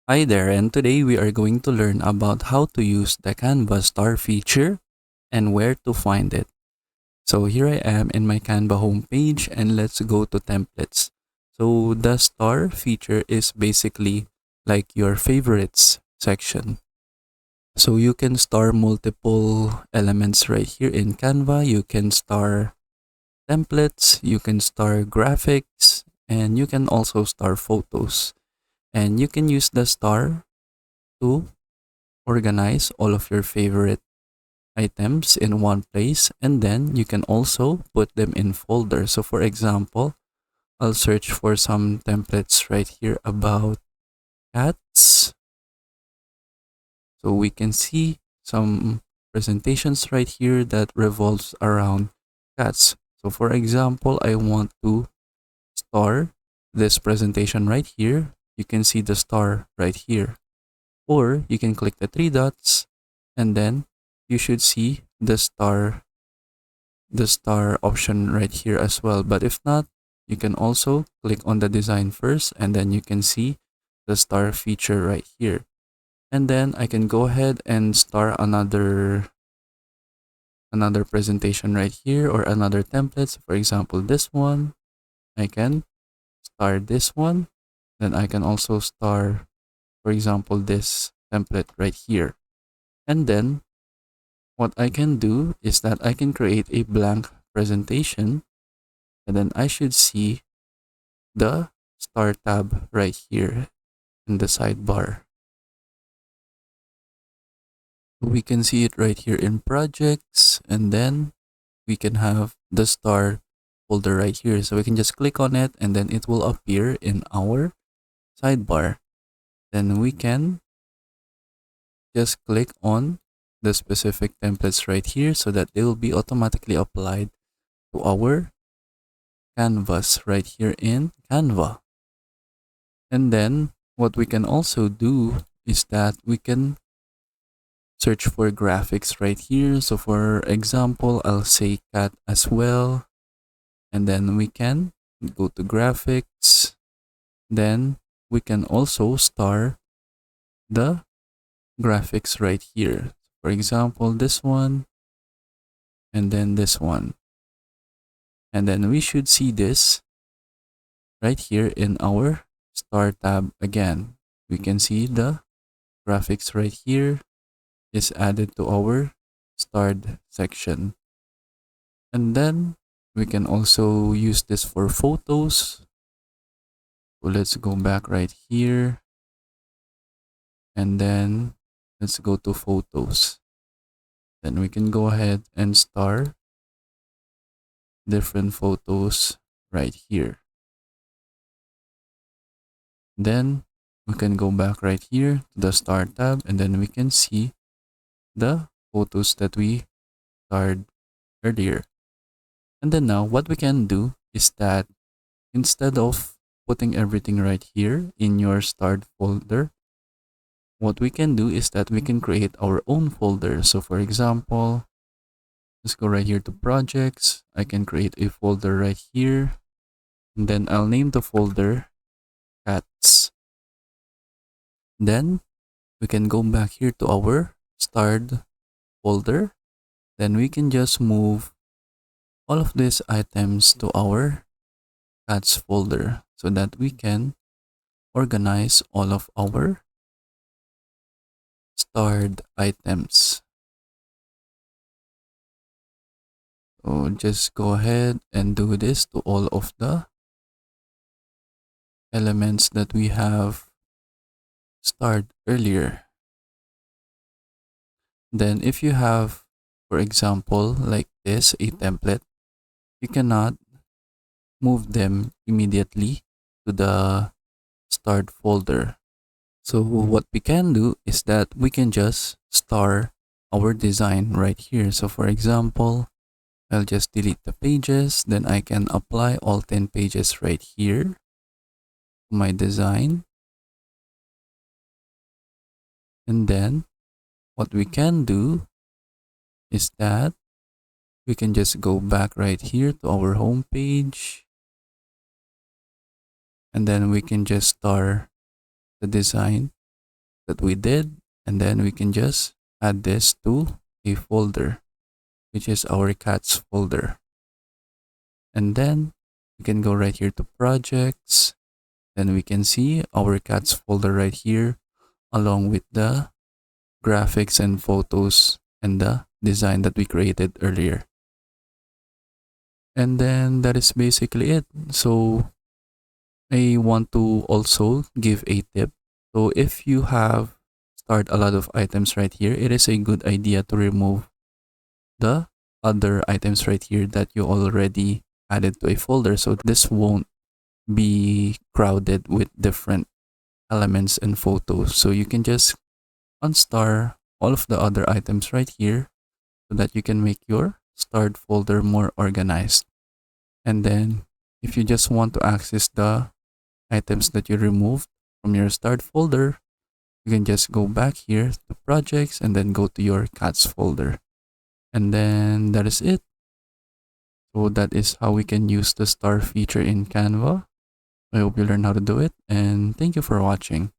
Hi there, and today we are going to learn about how to use the Canva Star feature and where to find it. So here I am in my Canva homepage, and let's go to templates. So the star feature is basically like your favorites section. So you can star multiple elements right here in Canva. You can star templates, you can star graphics, and you can also star photos. And you can use the star to organize all of your favorite items in one place, and then you can also put them in folders. So for example, I'll search for some templates right here about cats. So we can see some presentations right here that revolves around cats. So for example, I want to star this presentation right here. You can see the star right here. Or you can click the three dots, and then you should see the star option right here as well. But if not, you can also click on the design first, and then you can see the star feature right here. And then I can go ahead and star another presentation right here, or another template. So for example, this one, I can star this one. Then I can also star, for example, this template right here. And then what I can do is that I can create a blank presentation, and then I should see the star tab right here in the sidebar. We can see it right here in projects, and then we can have the star folder right here. So we can just click on it, and then it will appear in our sidebar. Then we can just click on the specific templates right here so that they will be automatically applied to our canvas right here in Canva. And then what we can also do is that we can search for graphics right here. So for example, I'll say cat as well. And then we can go to graphics. Then we can also star the graphics right here. For example, this one, and then this one. And then we should see this right here in our star tab again. We can see the graphics right here is added to our starred section. And then we can also use this for photos. So let's go back right here, and then let's go to photos. Then we can go ahead and star different photos right here. Then we can go back right here to the star tab, and then we can see the photos that we starred earlier. And then now what we can do is that instead of putting everything right here in your starred folder, what we can do is that we can create our own folder. So for example, let's go right here to projects. I can create a folder right here, and then I'll name the folder cats. Then we can go back here to our starred folder. Then we can just move all of these items to our cats folder so that we can organize all of our starred items. So just go ahead and do this to all of the elements that we have starred earlier. Then if you have, for example, like this, a template, you cannot move them immediately to the starred folder. So what we can do is that we can just star our design right here. So for example, I'll just delete the pages, then I can apply all 10 pages right here to my design. And then what we can do is that we can just go back right here to our home page, and then we can just star the design that we did, and then we can just add this to a folder, which is our cats folder. And then we can go right here to projects. Then we can see our cats folder right here, along with the graphics and photos and the design that we created earlier. And then that is basically it. So I want to also give a tip. So if you have stored a lot of items right here, it is a good idea to remove the other items right here that you already added to a folder, so this won't be crowded with different elements and photos. So you can just unstar all of the other items right here so that you can make your starred folder more organized. And then if you just want to access the items that you removed from your starred folder, you can just go back here to projects and then go to your cats folder. And then that is it. So that is how we can use the star feature in Canva. I hope you learn how to do it, and thank you for watching.